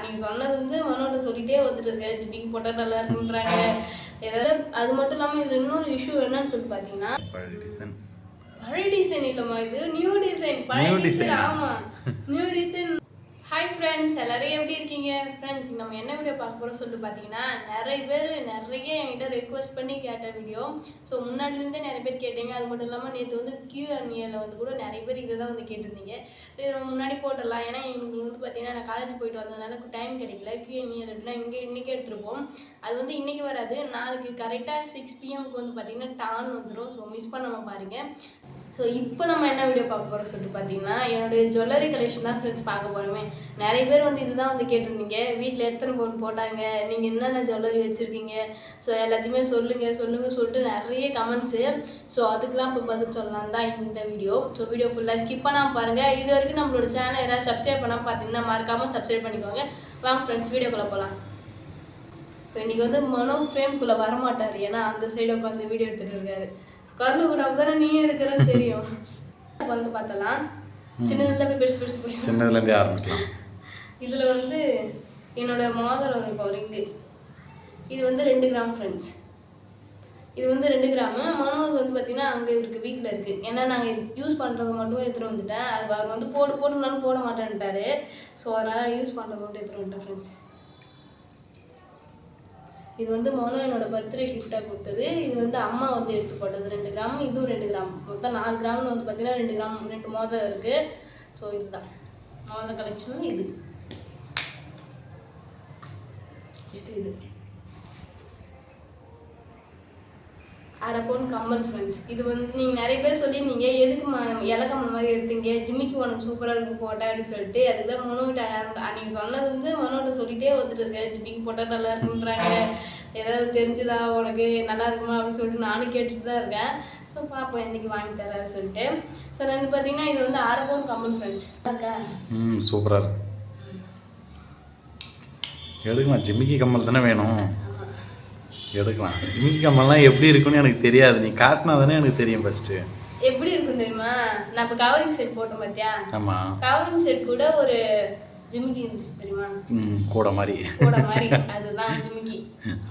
நீங்கள் சொன்னது வந்து மனோட்ட சொல்லிகிட்டே வந்துட்டு இருக்கேன், ஜிப்பிக்கு போட்டால் நல்லா இருக்குன்றாங்க ஏதாவது. அது மட்டும் இல்லாமல் இதில் இன்னொரு இஷ்யூ என்னன்னு சொல்லி பார்த்தீங்கன்னா, பழைய டிசைன் இல்லைம்மா, இது நியூ டிசைன். பழைய டிசைன், ஆமாம், நியூ டிசைன். ஹாய் ஃப்ரெண்ட்ஸ், எல்லோரும் எப்படி இருக்கீங்க? ஃப்ரெண்ட்ஸ், நம்ம என்ன வீடியோ பார்க்க போகிறோம் சொல்லிட்டு பார்த்தீங்கன்னா, நிறைய பேர் என்கிட்ட ரெக்வஸ்ட் பண்ணி கேட்ட வீடியோ. ஸோ முன்னாடிலேருந்தே நிறைய பேர் கேட்டீங்க. அது மட்டும் இல்லாமல் நேற்று வந்து Q&Aல வந்து கூட நிறைய பேர் இதை தான் வந்து கேட்டிருந்தீங்க. சரி, நம்ம முன்னாடி போட்டுடலாம். ஏன்னா எங்களுக்கு வந்து பார்த்தீங்கன்னா நான் காலேஜ் போயிட்டு வந்ததுனால டைம் கிடைக்கல. Q&Aல இன்றைக்கி எடுத்துருப்போம். அது வந்து இன்றைக்கி வராது, நாளைக்கு கரெக்டாக 6 PM வந்து பார்த்தீங்கன்னா டான் வந்துடும். ஸோ மிஸ் பண்ணாமல் பாருங்கள். ஸோ இப்போ நம்ம என்ன வீடியோ பார்க்க போகிறோம் சொல்லிட்டு பார்த்தீங்கன்னா, என்னுடைய ஜுவல்லரி கலெக்ஷன் தான் ஃப்ரெண்ட்ஸ் பார்க்க போகிறோமே. நிறைய பேர் வந்து இதுதான் வந்து கேட்டிருந்தீங்க, வீட்டில் எத்தனை பவுன் போட்டாங்க, நீங்கள் என்னென்ன ஜுவல்லரி வச்சுருக்கீங்க, ஸோ எல்லாத்தையுமே சொல்லுங்கள் சொல்லிட்டு நிறைய கமெண்ட்ஸு. ஸோ அதுக்கெலாம் இப்போ பதில் சொல்லலாம் தான் இந்த வீடியோ. ஸோ வீடியோ ஃபுல்லாக ஸ்கிப் பண்ணாமல் பாருங்கள். இது வரைக்கும் நம்மளோட சேனல் யாராவது சப்ஸ்கிரைப் பண்ணால் பார்த்தீங்கன்னா மறக்காமல் சப்ஸ்கிரைப் பண்ணிக்கோங்க. வாங்க ஃப்ரெண்ட்ஸ், வீடியோக்குள்ளே போகலாம். ஸோ இன்றைக்கி வந்து மனோ ஃப்ரேம்குள்ளே வரமாட்டார், ஏன்னா அந்த சைடை உட்காந்து வீடியோ எடுத்துகிட்டு இருக்காரு. கருணு கூட அப்பதானே நீயே இருக்கிறன்னு தெரியும். வந்து பார்த்தலாம், சின்னதுலேருந்து பெருசு சின்னதுலேருந்தே ஆரம்பிக்கலாம். இதில் வந்து என்னோட மோதிரம் இருக்கும், ரிங்கு. இது வந்து 2 கிராம் ஃப்ரெண்ட்ஸ். இது வந்து 2 கிராமு. மனோவுக்கு வந்து பார்த்தீங்கன்னா அங்கே இருக்குது, வீட்டில் இருக்குது. ஏன்னா நாங்கள் யூஸ் பண்ணுறதை மட்டும் எடுத்துகிட்டு வந்துட்டேன். அது அவர் வந்து போடுனாலும் போட மாட்டேன்ட்டாரு. ஸோ அதனால் யூஸ் பண்ணுறதை மட்டும் எடுத்துகிட்டு வந்துட்டேன் ஃப்ரெண்ட்ஸ். இது வந்து மனோ என்னோட பர்த்டே கிஃப்டாக கொடுத்தது. இது வந்து அம்மா வந்து எடுத்து போட்டது 2 கிராம். இதுவும் 2 கிராம். மொத்தம் 4 கிராம்னு வந்து பார்த்தீங்கன்னா 2 கிராம் 2 மோதிரம் இருக்குது. ஸோ இதுதான் மோதிர கலெக்ஷன். இது இது 1/2 பவுன் கம்மல் ஃப்ரெண்ட்ஸ். இது வந்து நீங்கள் நிறைய பேர் சொல்லியிருந்தீங்க, எதுக்கு இலக்கம்மல் மாதிரி எடுத்தீங்க, ஜிம்மிக்கு உனக்கு சூப்பராக இருக்கும் போட்டா அப்படின்னு சொல்லிட்டு. அதுக்கு தான் மனோகிட்ட நீங்கள் சொன்னது வந்து மனோட்ட சொல்லிகிட்டே வந்துட்டு இருக்கேன், ஜிம்மிக்கு போட்டால் நல்லா இருக்குன்றாங்க, ஏதாவது தெரிஞ்சுதா உனக்கு, நல்லா இருக்குமா அப்படின்னு சொல்லிட்டு நானும் கேட்டுட்டு தான் இருக்கேன். ஸோ பார்ப்போம் என்னைக்கு வாங்கி தராரு சொல்லிட்டு. ஸோ வந்து பார்த்தீங்கன்னா இது வந்து 1/2 பவுன் கம்மல் ஃப்ரெண்ட்ஸ். இருக்கா? சூப்பராக இருக்கு. எடுக்கலாம், ஜிம்மிக்கு கம்மல் தானே வேணும், எடுக்கலாம். ஜிம்மிக்கு கம்மல்லாம் எப்படி இருக்குன்னு எனக்கு தெரியாது, நீ காட்டினா தானே எனக்கு தெரியும். ஃபர்ஸ்ட் எப்படி இருக்கும் தெரியுமா? நான் இப்போ கவரிங் செட் போட்டோம் பார்த்தியா? ஆமாம், கவரிங் செட் கூட ஒரு ஜிமிக்கி இருந்துச்சு தெரியுமா? கூட மாதிரி அதுதான் ஜிமிக்கி.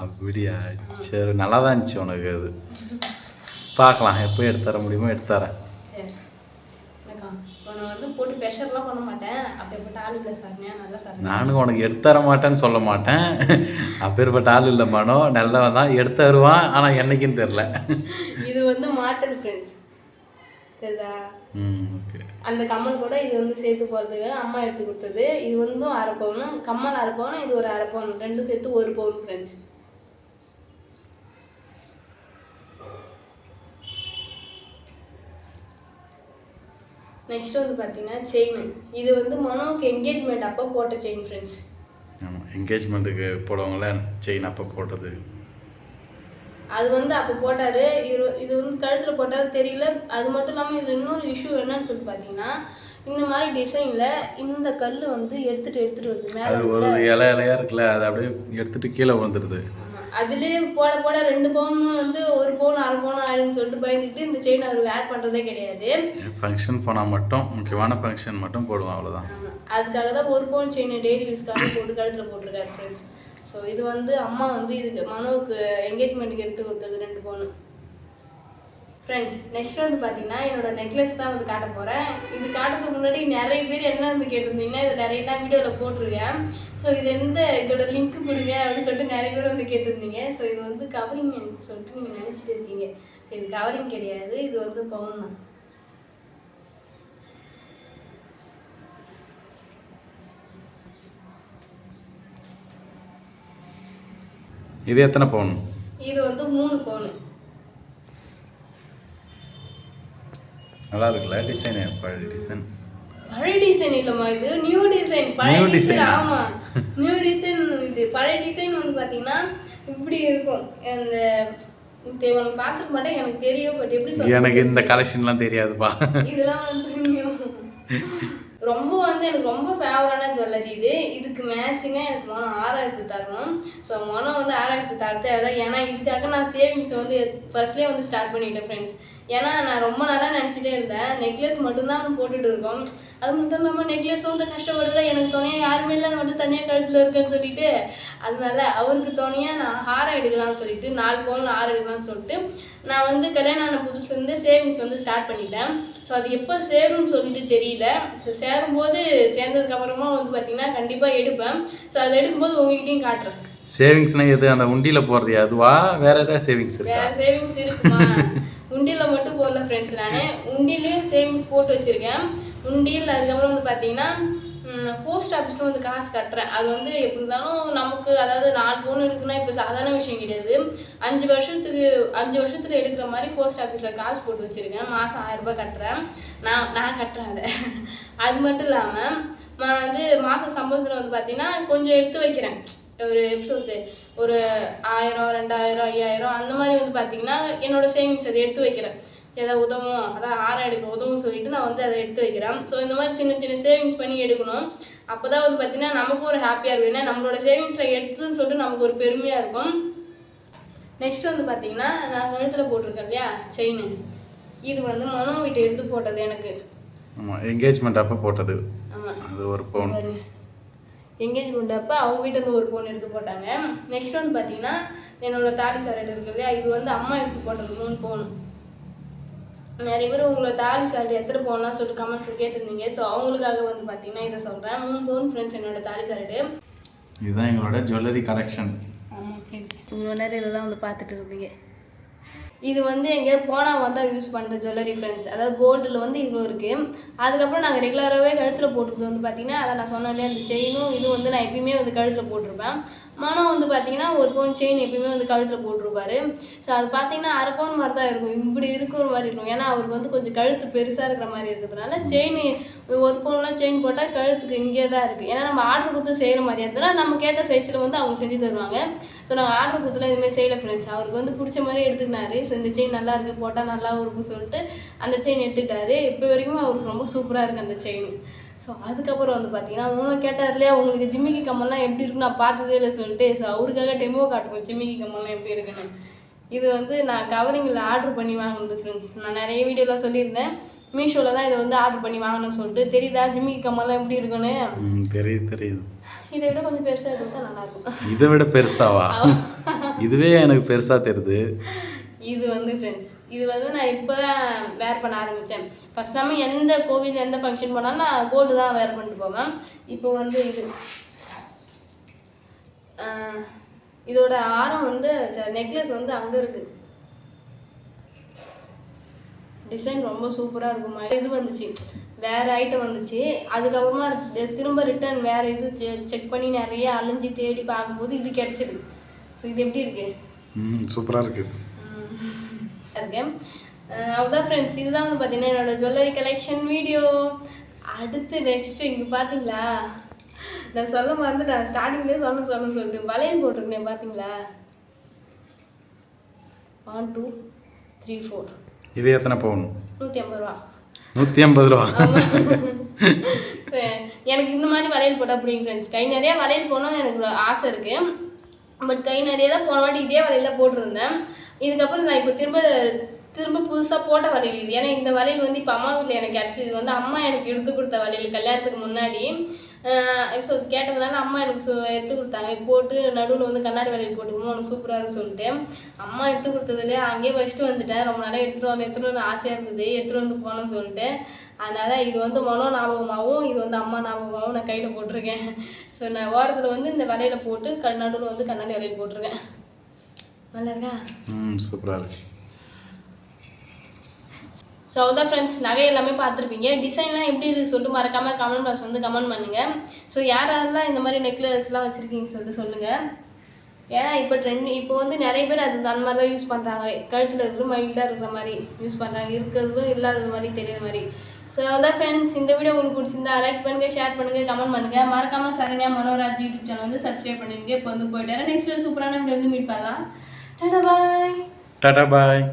அப்படியா? சரி, நல்லா தான் இருந்துச்சு உனக்கு. அது பார்க்கலாம், எப்போ எடுத்து தர முடியுமோ எடுத்து தரேன். சரி, உன்னை வந்து போட்டு ப்ரெஷர்லாம் பண்ண மாட்டேன். அப்படிப்பட்ட ஆள் இல்லை சார், நல்லா சார். நானும் உனக்கு எடுத்து தர மாட்டேன்னு சொல்ல மாட்டேன். அப்பேற்பட்ட ஆள் இல்லை மனோ, நல்லவன் தான், எடுத்து தருவான். ஆனால் என்னைக்குன்னு தெரில. இது வந்து மாட்டல் ஃப்ரெண்ட்ஸ், தெரியுதா? ஓகே. அந்த கம்மல் கூட இது வந்து சேர்த்து போகிறதுக்கு அம்மா எடுத்து கொடுத்தது. இது வந்து 1/2 பவுனு கம்மல், 1/2 பவுனு, இது ஒரு 1/2 பவுன், ரெண்டும் சேர்த்து 1 பவுன் ஃப்ரெண்ட்ஸ். நெக்ஸ்ட் வந்து பார்த்தீங்கன்னா செயின். இது வந்து மனோவுக்கு என்கேஜ்மெண்ட் அப்போ போட்ட செயின் ஃப்ரெண்ட்ஸ். ஆமாம், என்கேஜ்மெண்ட்டுக்கு போடுவாங்களே செயின், அப்போ போட்டது. அது வந்து அப்போ போட்டார். இது வந்து கழுத்தில் போட்டால் தெரியல. அது மட்டும் இல்லாமல் இதில் இன்னொரு இஷ்யூ என்னன்னு சொல்லி பார்த்தீங்கன்னா, இந்த மாதிரி டிசைனில் இந்த கல் வந்து எடுத்துகிட்டு வருது மேலே. அது ஒரு இலையாக இருக்குல்ல, அது அப்படியே எடுத்துகிட்டு கீழே விழுந்துருது. அதுலேயே போட 2 பவுன் வந்து 1 பவுன் 1/2 பவுன் ஆயிடுன்னு சொல்லிட்டு பயந்துட்டு இந்த செயின் அவர் வேர் பண்ணுறதே கிடையாது. ஃபங்க்ஷன் போனால் மட்டும், முக்கியமான ஃபங்க்ஷன் மட்டும் போடுவோம், அவ்வளோதான். அதுக்காக தான் 1 பவுன் செயின் டெய்லி யூஸ்க்காக போட்டு கழுத்தில் போட்டிருக்காரு ஃப்ரெண்ட்ஸ். ஸோ இது வந்து அம்மா வந்து இதுக்கு மனோவுக்கு என்கேஜ்மெண்ட்டுக்கு எடுத்து கொடுத்தது 2 பவுன் ஃப்ரெண்ட்ஸ். நெக்ஸ்ட் வந்து பார்த்தீங்கன்னா என்னோட நெக்லஸ் தான் வந்து காட்ட போகிறேன். இது காட்டுறதுக்கு முன்னாடி நிறைய பேர் என்ன வந்து கேட்டிருந்தீங்கன்னா, இது நிறைய வீடியோவில் போட்டிருக்கேன். ஸோ இது இதோட லிங்க் கொடுங்க அப்படின்னு சொல்லிட்டு நிறைய பேர் வந்து கேட்டிருந்தீங்க. ஸோ இது வந்து கவரிங் சொல்லிட்டு நீங்கள் நினச்சிட்டு இருக்கீங்க. ஸோ இது கவரிங் கிடையாது, இது வந்து பவுன் தான். இது எத்தனை பவுன்? இது வந்து 3 பவுன். நல்லா இருக்குல்ல டிசைன்? பழைய டிசைன் இல்லைம்மா, இது நியூ டிசைன். பழைய டிசைன், ஆமாம், நியூ டிசைன். இது பழைய டிசைன் வந்து பார்த்தீங்கன்னா இப்படி இருக்கும். அந்த உனக்கு பார்த்துக்க மாட்டேன், எனக்கு தெரியும். பட் எப்படி சொல்ல, எனக்கு இந்த கலெக்ஷன்லாம் தெரியாதுப்பா. இதெல்லாம் வந்து ரொம்ப வந்து எனக்கு ரொம்ப ஃபேவரான ஜுவல்லரி இது. இதுக்கு மேட்சிங்காக எனக்கு மனம் 6000 தரணும். ஸோ மனம் வந்து 6000 தர தேவை. ஏன்னா இதுக்காக நான் சேவிங்ஸ் வந்து ஃபர்ஸ்ட்லேயே வந்து ஸ்டார்ட் பண்ணிட்டேன் ஃப்ரெண்ட்ஸ். ஏன்னா நான் ரொம்ப நாளாக நினச்சிட்டே இருந்தேன் நெக்லஸ் மட்டும்தான் போட்டுட்டு இருக்கோம். அது மட்டும் இல்லாமல் நெக்லஸும் வந்து கஷ்டப்படுறதுல எனக்கு துணையாக யாருமே இல்லை, நான் மட்டும் தனியாக கழுத்தில் இருக்கேன்னு சொல்லிட்டு அதனால அவருக்கு துணையாக நான் ஹாரம் எடுக்கலாம்னு சொல்லிட்டு 4 பவுன் ஹாரம் எடுக்கலாம்னு சொல்லிட்டு நான் வந்து கல்யாணம் ஆன புதுசுலேருந்து சேவிங்ஸ் வந்து ஸ்டார்ட் பண்ணிட்டேன். ஸோ அது எப்போ சேரும்னு சொல்லிட்டு தெரியல. ஸோ சேரும்போது சேர்ந்ததுக்கப்புறமா வந்து பார்த்திங்கன்னா கண்டிப்பாக எடுப்பேன். ஸோ அதை எடுக்கும்போது உங்ககிட்டையும் காட்டுறேன். சேவிங்ஸ்னா எது? அந்த உண்டியில் போடுறது அதுவா? வேற ஏதாவது சேவிங்ஸ் இருக்கா? வேற சேவிங்ஸ் இருக்குமா? உண்டியில் மட்டும் போடல ஃப்ரெண்ட்ஸ். நான் உண்டியிலையும் சேவிங்ஸ் போட்டு வச்சுருக்கேன். உண்டியில் அதுக்கப்புறம் வந்து பார்த்தீங்கன்னா போஸ்ட் ஆஃபீஸில் வந்து காசு கட்டுறேன். அது வந்து எப்படி இருந்தாலும் நமக்கு அதாவது 4 பவுன் இருக்குன்னா இப்போ சாதாரண விஷயம் கிடையாது. 5 வருஷத்தில் எடுக்கிற மாதிரி போஸ்ட் ஆஃபீஸில் காசு போட்டு வச்சுருக்கேன். மாதம் 1000 ரூபாய் கட்டுறேன். நான் கட்டுறேன் அதை. அது மட்டும் இல்லாமல் நான் வந்து மாத சம்பளத்தில் வந்து பார்த்தீங்கன்னா கொஞ்சம் எடுத்து வைக்கிறேன். ஒரு எப்படி சொல்கிறது, ஒரு 1000, 2000, 5000 அந்த மாதிரி வந்து பார்த்தீங்கன்னா என்னோடய சேவிங்ஸ் அதை எடுத்து வைக்கிறேன். எதாவது உதவும், அதான் ஹாரம் எடுக்க உதவும் சொல்லிட்டு நான் வந்து அதை எடுத்து வைக்கிறேன். ஸோ இந்த மாதிரி சின்ன சின்ன சேவிங்ஸ் பண்ணி எடுக்கணும். அப்போ தான் வந்து பார்த்திங்கன்னா நமக்கும் ஒரு ஹாப்பியாக இருக்கும். ஏன்னா நம்மளோட சேவிங்ஸில் எடுத்துன்னு சொல்லிட்டு நமக்கு ஒரு பெருமையாக இருக்கும். நெக்ஸ்ட் வந்து பார்த்திங்கன்னா நான் கழுத்தில் போட்டிருக்கேன் இல்லையா செயின், இது வந்து மனோ வீட்டை எடுத்து போட்டது எனக்கு. ஆமாம், என்கேஜ்மெண்ட் அப்போ போட்டது. ஆமாம், அது ஒரு பவுன். என்கேஜ்மெண்ட் அப்போ அவங்க வீட்டிலேருந்து ஒரு பவுன் எடுத்து போட்டாங்க. நெக்ஸ்ட் வந்து பார்த்திங்கன்னா என்னோடய தாலி சாரீடு இருக்கு இல்லையா, இது வந்து அம்மா எடுத்து போட்டது 3 பவுன். நிறைய பேர் உங்களோட தாலி சாரீ எத்தனை பவுன்லாம் சொல்லிட்டு கமெண்ட்ஸில் கேட்டிருந்தீங்க. ஸோ அவங்களுக்காக வந்து பார்த்தீங்கன்னா இதை சொல்கிறேன். 3 பவுன் ஃப்ரெண்ட்ஸ் என்னோட தாலி சாரீடு. இதுதான் எங்களோட ஜுவல்லரி கலெக்ஷன். ஆமாம் ஃப்ரெண்ட்ஸ், இவ்வளோ நேரம் இதை தான் வந்து பார்த்துட்டு இருந்தீங்க. இது வந்து எங்கேயாவது போனால் வந்தால் யூஸ் பண்ணுற ஜுவல்லரி ஃப்ரெண்ட்ஸ். அதாவது கோல்டில் வந்து இவ்வளோ இருக்குது. அதுக்கப்புறம் நாங்கள் ரெகுலராகவே கழுத்தில் போட்டுருது வந்து பார்த்திங்கன்னா அதை நான் சொன்னேன் இல்லையா, அந்த செயினும் இது வந்து நான் எப்பயுமே வந்து கழுத்தில் போட்டிருப்பேன். மனம் வந்து பார்த்திங்கன்னா 1 பவுன் செயின் எப்பயுமே வந்து கழுத்தில் போட்டிருப்பாரு. ஸோ அது பார்த்திங்கன்னா 1/2 பவுன் மாதிரி தான் இருக்கும். இப்படி இருக்கிற மாதிரி இருக்கும். ஏன்னா அவருக்கு வந்து கொஞ்சம் கழுத்து பெருசாக இருக்கிற மாதிரி இருக்கிறதுனால செயின் 1 பவுன்லாம் செயின் போட்டால் கழுத்துக்கு இங்கே தான் இருக்குது. ஏன்னா நம்ம ஆர்டர் கொடுத்து செய்கிற மாதிரி இருந்ததுன்னா நமக்கு ஏற்ற சைஸில் வந்து அவங்க செஞ்சு தருவாங்க. ஸோ நாங்கள் ஆர்டர் கொடுத்துலாம் எதுவுமே செய்யலை ஃப்ரெண்ட்ஸ். அவருக்கு வந்து பிடிச்ச மாதிரி எடுத்துக்கினாரு. ஸோ இந்த செயின் நல்லா இருக்குது, போட்டால் நல்லா இருக்குன்னு சொல்லிட்டு அந்த செயின் எடுத்துக்கிட்டாரு. இப்போ வரைக்கும் அவருக்கு ரொம்ப சூப்பராக இருக்குது அந்த செயின். ஸோ அதுக்கப்புறம் வந்து பார்த்தீங்கன்னா உனக்கு கேட்டார் இல்லையா, உங்களுக்கு ஜிமிக்கி கம்மல்லாம் எப்படி இருக்குன்னு நான் பார்த்ததே இல்லை சொல்லிட்டு. ஸோ அவருக்காக டெமோ காட்டுவோம் ஜிமிக்கி கம்மல்லாம் எப்படி இருக்குன்னு. இது வந்து நான் கவரிங்கில் ஆர்டர் பண்ணி வாங்கினது ஃப்ரெண்ட்ஸ். நான் நிறைய வீடியோலாம் சொல்லியிருந்தேன். மீஷோவில் தான் இதை வந்து ஆர்டர் பண்ணி வாங்கணும்னு சொல்லிட்டு. தெரியுதா ஜிமிக்கி கம்மல்லாம் எப்படி இருக்குன்னு? தெரியுது. இதை விட கொஞ்சம் பெருசாக இருந்தால் நல்லாயிருக்கும். இதை விட பெருசாவா? இதுவே எனக்கு பெருசாக தெரியுது. இது வந்து ஃப்ரெண்ட்ஸ், இது வந்து நான் இப்போ தான் வேர் பண்ண ஆரம்பித்தேன். ஃபஸ்ட் டைம் எந்த கோவில் எந்த ஃபங்க்ஷன் போனாலும் நான் கோல்டு தான் வேர் பண்ணிட்டு போவேன். இப்போ வந்து இதோட ஆரம் வந்து நெக்லஸ் வந்து அங்கே இருக்குது. டிசைன் ரொம்ப சூப்பராக இருக்குமா. இது வந்துச்சு, வேறு ஐட்டம் வந்துச்சு. அதுக்கப்புறமா திரும்ப ரிட்டர்ன் வேறு இது செக் பண்ணி நிறைய அலைஞ்சி தேடி பார்க்கும்போது இது கிடச்சிது. ஸோ இது எப்படி இருக்குது? சூப்பராக இருக்குது. இருக்கேன் அவ்வளோதான் ஃப்ரெண்ட்ஸ். இதுதான் வந்து பார்த்தீங்கன்னா என்னோட ஜுவல்லரி கலெக்ஷன் வீடியோ. அடுத்து நெக்ஸ்ட் இங்கே பார்த்தீங்களா, நான் சொல்ல மறந்து நான் ஸ்டார்டிங்லேயே சொன்ன சொல்லிட்டு வளையல் போட்டிருக்கேன் பார்த்தீங்களா. 1 2 3 4. இது எத்தனை பவுன்? 150 ரூபா. 150 ரூபா. எனக்கு இந்த மாதிரி வளையல் போட்டால் பிடிக்கும் ஃப்ரெண்ட்ஸ். கை நிறையா வளையல் போனால் எனக்கு ஆசை இருக்குது. பட் கை நிறைய தான் போன வாட்டி இதே வளையல் போட்டிருந்தேன். இதுக்கப்புறம் நான் இப்போ திரும்ப புதுசாக போட்ட வளையல் இது. ஏன்னா இந்த வளையல் வந்து இப்போ அம்மா வீட்டில் எனக்கு கிடச்சி. இது வந்து அம்மா எனக்கு எடுத்து கொடுத்த வளையல் கல்யாணத்துக்கு முன்னாடி. ஸோ கேட்டதுனால அம்மா எனக்கு எடுத்து கொடுத்தாங்க. போட்டு நடுவில் வந்து கண்ணாடி வளையல் போட்டுக்கணும், உனக்கு சூப்பராக இருக்குன்னு சொல்லிட்டு அம்மா எடுத்து கொடுத்ததுலேயே அங்கேயே வச்சுட்டு வந்துட்டேன். ரொம்ப நாளாக எடுத்துகிட்டு வந்து ஆசையாக இருந்தது, எடுத்துகிட்டு வந்து போகணும்னு சொல்லிட்டு. அதனால் இது வந்து மனோ ஞாபகமாகவும் இது வந்து அம்மா ஞாபகமாகவும் நான் கையில் போட்டிருக்கேன். ஸோ நான் ஓரத்தில் வந்து இந்த வளையலை போட்டு நடுவில் வந்து கண்ணாடி வளையல் போட்டிருக்கேன். நல்லா இருக்கா? சூப்பராக இருக்கு. ஸோ அதான் ஃப்ரெண்ட்ஸ், நகை எல்லாமே பார்த்துருப்பீங்க. டிசைன்லாம் எப்படி இருக்குது சொல்லிட்டு மறக்காமல் கமெண்ட் பாக்ஸ் வந்து கமெண்ட் பண்ணுங்கள். ஸோ யாரெல்லாம் இந்த மாதிரி நெக்லஸ்லாம் வச்சுருக்கீங்கன்னு சொல்லிட்டு சொல்லுங்கள். ஏன்னா இப்போ வந்து நிறைய பேர் அது அந்த மாதிரி தான் யூஸ் பண்ணுறாங்க. கழுத்தில் இருக்கிற மைல்டாக இருக்கிற மாதிரி யூஸ் பண்ணுறாங்க, இருக்கிறதும் இல்லாதது மாதிரி தெரியாத மாதிரி. ஸோ அதான் ஃப்ரெண்ட்ஸ், இந்த வீடியோ உங்களுக்கு பிடிச்சிருந்தா லைக் பண்ணுங்கள், ஷேர் பண்ணுங்கள், கமெண்ட் பண்ணுங்கள். மறக்காமல் சரண்யா மனோராஜ் யூடியூப் சேனல் வந்து சப்ஸ்கிரைப் பண்ணுவீங்க. இப்போ வந்து போயிட்டு நெக்ஸ்ட் சூப்பரான வீடியோ வந்து மீட் பண்ணலாம். டாடா பாய்.